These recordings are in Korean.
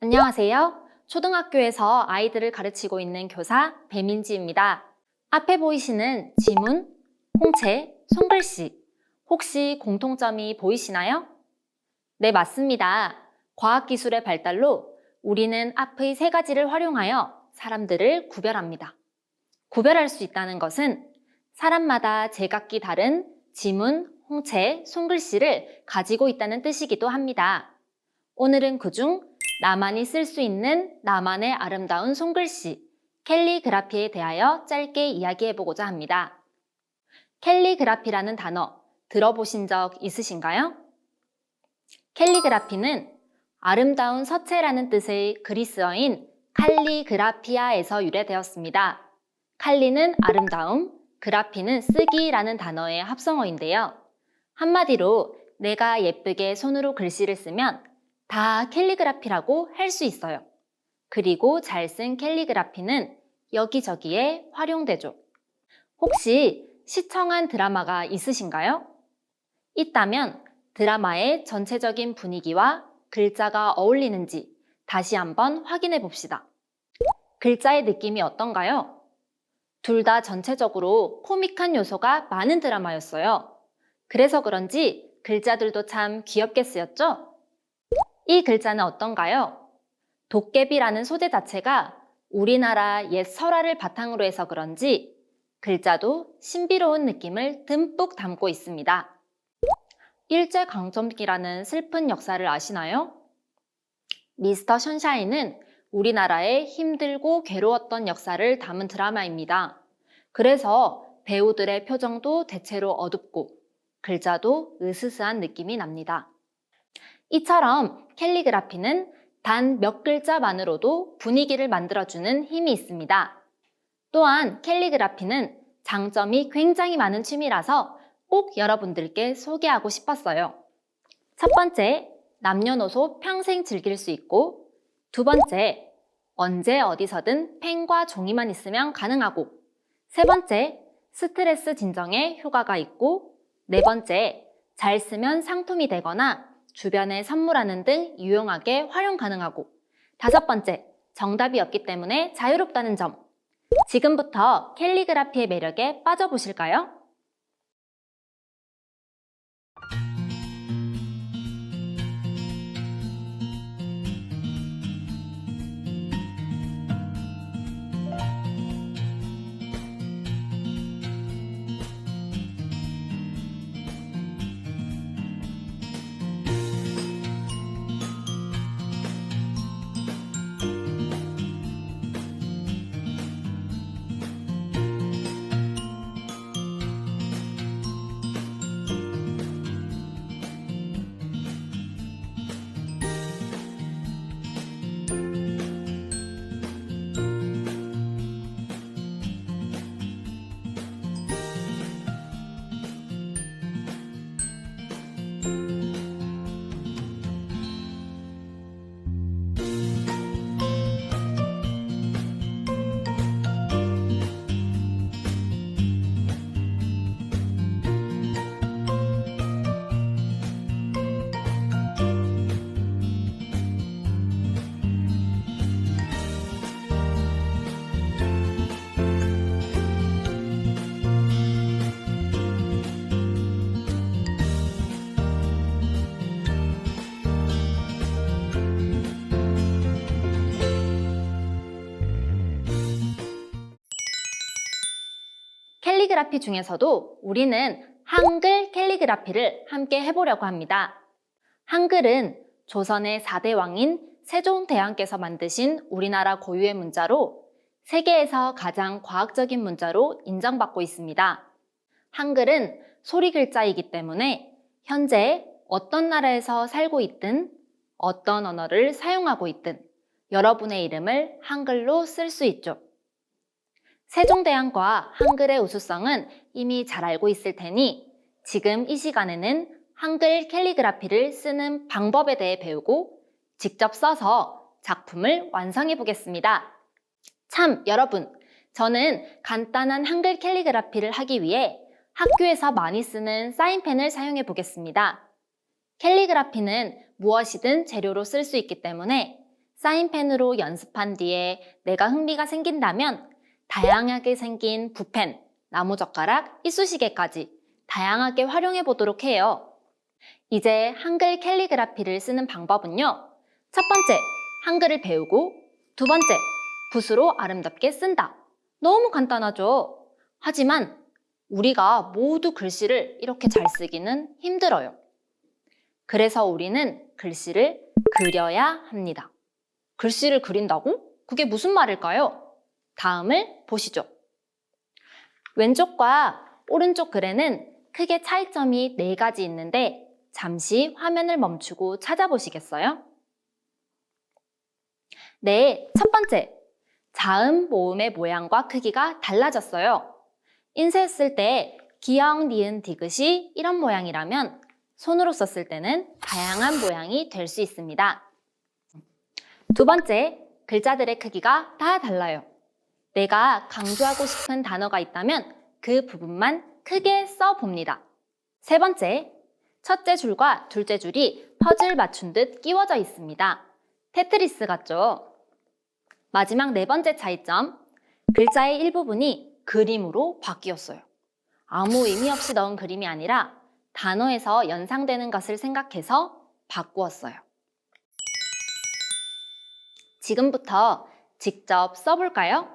안녕하세요. 초등학교에서 아이들을 가르치고 있는 교사 배민지입니다. 앞에 보이시는 지문, 홍채, 손글씨, 혹시 공통점이 보이시나요? 네, 맞습니다. 과학기술의 발달로 우리는 앞의 세 가지를 활용하여 사람들을 구별합니다. 구별할 수 있다는 것은 사람마다 제각기 다른 지문, 홍채, 손글씨를 가지고 있다는 뜻이기도 합니다. 오늘은 그중 나만이 쓸 수 있는 나만의 아름다운 손글씨, 캘리그라피에 대하여 짧게 이야기해보고자 합니다. 캘리그라피라는 단어 들어보신 적 있으신가요? 캘리그라피는 아름다운 서체라는 뜻의 그리스어인 칼리그라피아에서 유래되었습니다. 칼리는 아름다움, 그라피는 쓰기라는 단어의 합성어인데요. 한마디로 내가 예쁘게 손으로 글씨를 쓰면 다 캘리그라피라고 할 수 있어요. 그리고 잘 쓴 캘리그라피는 여기저기에 활용되죠. 혹시 시청한 드라마가 있으신가요? 있다면 드라마의 전체적인 분위기와 글자가 어울리는지 다시 한번 확인해 봅시다. 글자의 느낌이 어떤가요? 둘 다 전체적으로 코믹한 요소가 많은 드라마였어요. 그래서 그런지 글자들도 참 귀엽게 쓰였죠? 이 글자는 어떤가요? 도깨비라는 소재 자체가 우리나라 옛 설화를 바탕으로 해서 그런지 글자도 신비로운 느낌을 듬뿍 담고 있습니다. 일제강점기라는 슬픈 역사를 아시나요? 미스터 션샤인은 우리나라의 힘들고 괴로웠던 역사를 담은 드라마입니다. 그래서 배우들의 표정도 대체로 어둡고 글자도 으스스한 느낌이 납니다. 이처럼 캘리그라피는 단 몇 글자만으로도 분위기를 만들어주는 힘이 있습니다. 또한 캘리그라피는 장점이 굉장히 많은 취미라서 꼭 여러분들께 소개하고 싶었어요. 첫 번째, 남녀노소 평생 즐길 수 있고, 두 번째, 언제 어디서든 펜과 종이만 있으면 가능하고, 세 번째, 스트레스 진정에 효과가 있고, 네 번째, 잘 쓰면 상품이 되거나 주변에 선물하는 등 유용하게 활용 가능하고, 다섯 번째, 정답이 없기 때문에 자유롭다는 점. 지금부터 캘리그라피의 매력에 빠져보실까요? 캘리그라피 중에서도 우리는 한글 캘리그라피를 함께 해보려고 합니다. 한글은 조선의 4대 왕인 세종대왕께서 만드신 우리나라 고유의 문자로 세계에서 가장 과학적인 문자로 인정받고 있습니다. 한글은 소리 글자이기 때문에 현재 어떤 나라에서 살고 있든 어떤 언어를 사용하고 있든 여러분의 이름을 한글로 쓸 수 있죠. 세종대왕과 한글의 우수성은 이미 잘 알고 있을 테니 지금 이 시간에는 한글 캘리그라피를 쓰는 방법에 대해 배우고 직접 써서 작품을 완성해 보겠습니다. 참, 여러분, 저는 간단한 한글 캘리그라피를 하기 위해 학교에서 많이 쓰는 사인펜을 사용해 보겠습니다. 캘리그라피는 무엇이든 재료로 쓸 수 있기 때문에 사인펜으로 연습한 뒤에 내가 흥미가 생긴다면 다양하게 생긴 붓펜, 나무젓가락, 이쑤시개까지 다양하게 활용해 보도록 해요. 이제 한글 캘리그라피를 쓰는 방법은요. 첫 번째, 한글을 배우고 두 번째, 붓으로 아름답게 쓴다. 너무 간단하죠? 하지만 우리가 모두 글씨를 이렇게 잘 쓰기는 힘들어요. 그래서 우리는 글씨를 그려야 합니다. 글씨를 그린다고? 그게 무슨 말일까요? 다음을 보시죠. 왼쪽과 오른쪽 글에는 크게 차이점이 4가지 있는데 잠시 화면을 멈추고 찾아보시겠어요? 네, 첫 번째, 자음, 모음의 모양과 크기가 달라졌어요. 인쇄했을 때 기역, 니은, 디귿이 이런 모양이라면 손으로 썼을 때는 다양한 모양이 될 수 있습니다. 두 번째, 글자들의 크기가 다 달라요. 내가 강조하고 싶은 단어가 있다면 그 부분만 크게 써봅니다. 세 번째, 첫째 줄과 둘째 줄이 퍼즐 맞춘 듯 끼워져 있습니다. 테트리스 같죠? 마지막 네 번째 차이점, 글자의 일부분이 그림으로 바뀌었어요. 아무 의미 없이 넣은 그림이 아니라 단어에서 연상되는 것을 생각해서 바꾸었어요. 지금부터 직접 써볼까요?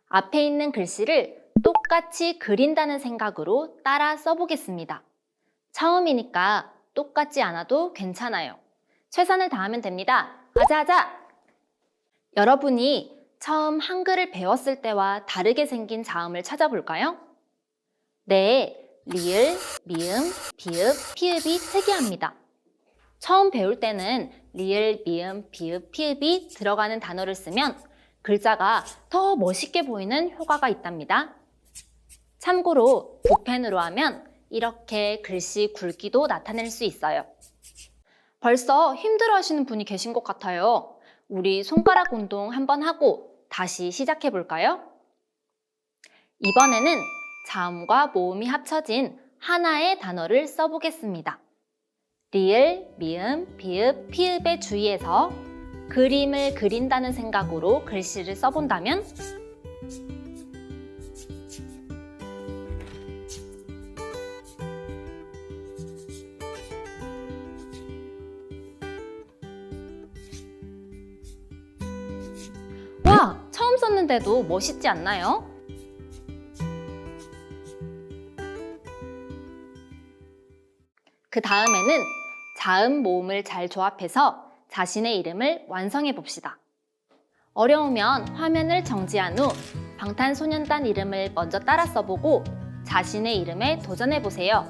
앞에 있는 글씨를 똑같이 그린다는 생각으로 따라 써보겠습니다. 처음이니까 똑같지 않아도 괜찮아요. 최선을 다하면 됩니다. 아자아자! 여러분이 처음 한글을 배웠을 때와 다르게 생긴 자음을 찾아볼까요? 네, 리을, 미음, 비읍, 피읍이 특이합니다. 처음 배울 때는 리을, 미음, 비읍, 피읍이 들어가는 단어를 쓰면 글자가 더 멋있게 보이는 효과가 있답니다. 참고로 붓펜으로 하면 이렇게 글씨 굵기도 나타낼 수 있어요. 벌써 힘들어하시는 분이 계신 것 같아요. 우리 손가락 운동 한번 하고 다시 시작해 볼까요? 이번에는 자음과 모음이 합쳐진 하나의 단어를 써보겠습니다. 리을, 미음, 비읍, 피읍의 주위에서 그림을 그린다는 생각으로 글씨를 써본다면 와! 처음 썼는데도 멋있지 않나요? 그 다음에는 자음, 모음을 잘 조합해서 자신의 이름을 완성해 봅시다. 어려우면 화면을 정지한 후 방탄소년단 이름을 먼저 따라 써보고 자신의 이름에 도전해 보세요.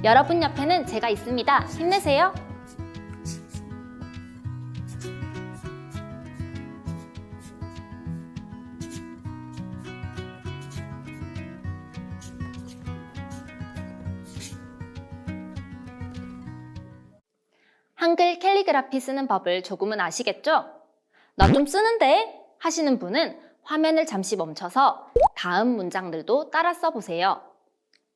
여러분 옆에는 제가 있습니다. 힘내세요. 한글 캘리그라피 쓰는 법을 조금은 아시겠죠? 나 좀 쓰는데? 하시는 분은 화면을 잠시 멈춰서 다음 문장들도 따라 써보세요.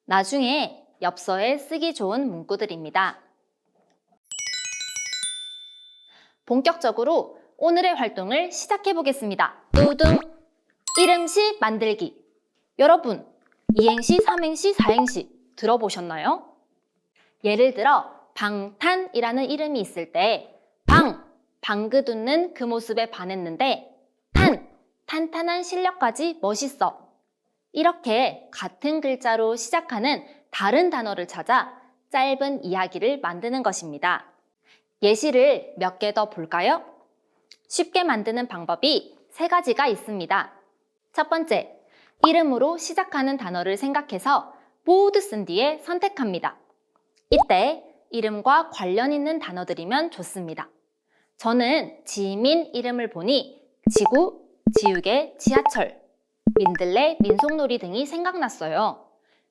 나중에 엽서에 쓰기 좋은 문구들입니다. 본격적으로 오늘의 활동을 시작해 보겠습니다. 두둥! 이름시 만들기. 여러분, 이행시, 삼행시, 사행시 들어보셨나요? 예를 들어 방탄이라는 이름이 있을 때 방긋 웃는 그 모습에 반했는데 탄탄한 실력까지 멋있어. 이렇게 같은 글자로 시작하는 다른 단어를 찾아 짧은 이야기를 만드는 것입니다. 예시를 몇 개 더 볼까요? 쉽게 만드는 방법이 3가지가 있습니다. 첫 번째, 이름으로 시작하는 단어를 생각해서 모두 쓴 뒤에 선택합니다. 이때 이름과 관련 있는 단어들이면 좋습니다. 저는 지민 이름을 보니 지구, 지우개, 지하철, 민들레, 민속놀이 등이 생각났어요.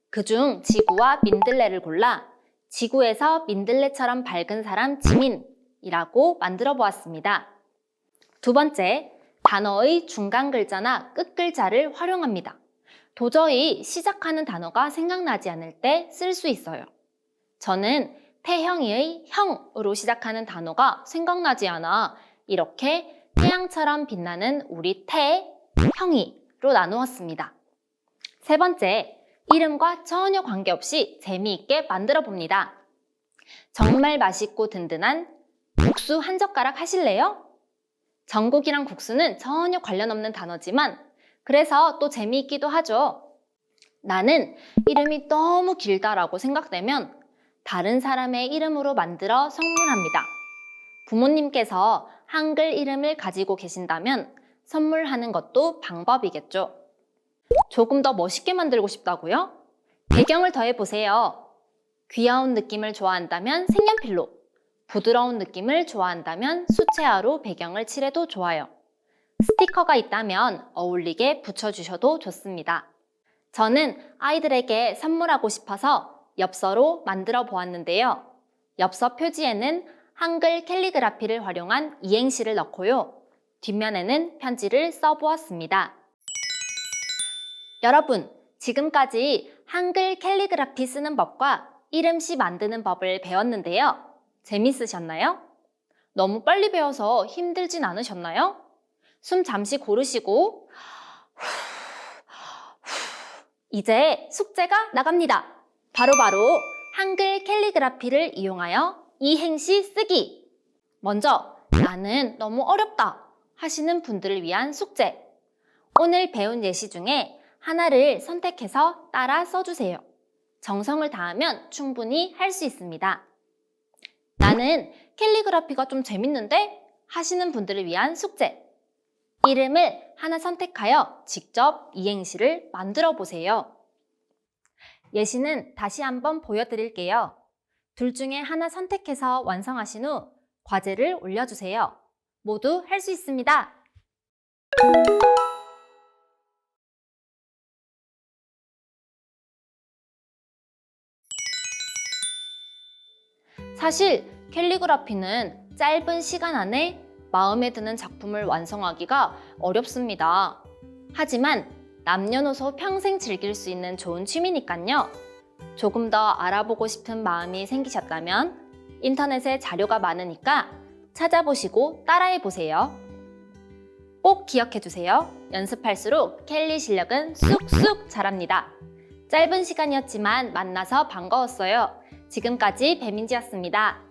그중 지구와 민들레를 골라 지구에서 민들레처럼 밝은 사람 지민이라고 만들어 보았습니다. 두 번째, 단어의 중간 글자나 끝 글자를 활용합니다. 도저히 시작하는 단어가 생각나지 않을 때 쓸 수 있어요. 저는 태형이의 형으로 시작하는 단어가 생각나지 않아 이렇게 태양처럼 빛나는 우리 형이로 나누었습니다. 세 번째, 이름과 전혀 관계없이 재미있게 만들어 봅니다. 정말 맛있고 든든한 국수 한 젓가락 하실래요? 전국이랑 국수는 전혀 관련 없는 단어지만 그래서 또 재미있기도 하죠. 나는 이름이 너무 길다라고 생각되면 다른 사람의 이름으로 만들어 선물합니다. 부모님께서 한글 이름을 가지고 계신다면 선물하는 것도 방법이겠죠. 조금 더 멋있게 만들고 싶다고요? 배경을 더해보세요. 귀여운 느낌을 좋아한다면 색연필로, 부드러운 느낌을 좋아한다면 수채화로 배경을 칠해도 좋아요. 스티커가 있다면 어울리게 붙여주셔도 좋습니다. 저는 아이들에게 선물하고 싶어서 엽서로 만들어 보았는데요. 엽서 표지에는 한글 캘리그라피를 활용한 이행시를 넣고요. 뒷면에는 편지를 써보았습니다. 여러분, 지금까지 한글 캘리그라피 쓰는 법과 이름시 만드는 법을 배웠는데요. 재밌으셨나요? 너무 빨리 배워서 힘들진 않으셨나요? 숨 잠시 고르시고 이제 숙제가 나갑니다. 바로바로 한글 캘리그라피를 이용하여 이행시 쓰기. 먼저 나는 너무 어렵다 하시는 분들을 위한 숙제. 오늘 배운 예시 중에 하나를 선택해서 따라 써주세요. 정성을 다하면 충분히 할 수 있습니다. 나는 캘리그라피가 좀 재밌는데? 하시는 분들을 위한 숙제. 이름을 하나 선택하여 직접 이행시를 만들어 보세요. 예시는 다시 한번 보여드릴게요. 둘 중에 하나 선택해서 완성하신 후 과제를 올려주세요. 모두 할 수 있습니다. 사실 캘리그라피는 짧은 시간 안에 마음에 드는 작품을 완성하기가 어렵습니다. 하지만 남녀노소 평생 즐길 수 있는 좋은 취미니까요. 조금 더 알아보고 싶은 마음이 생기셨다면 인터넷에 자료가 많으니까 찾아보시고 따라해보세요. 꼭 기억해주세요. 연습할수록 캘리 실력은 쑥쑥 자랍니다. 짧은 시간이었지만 만나서 반가웠어요. 지금까지 배민지였습니다.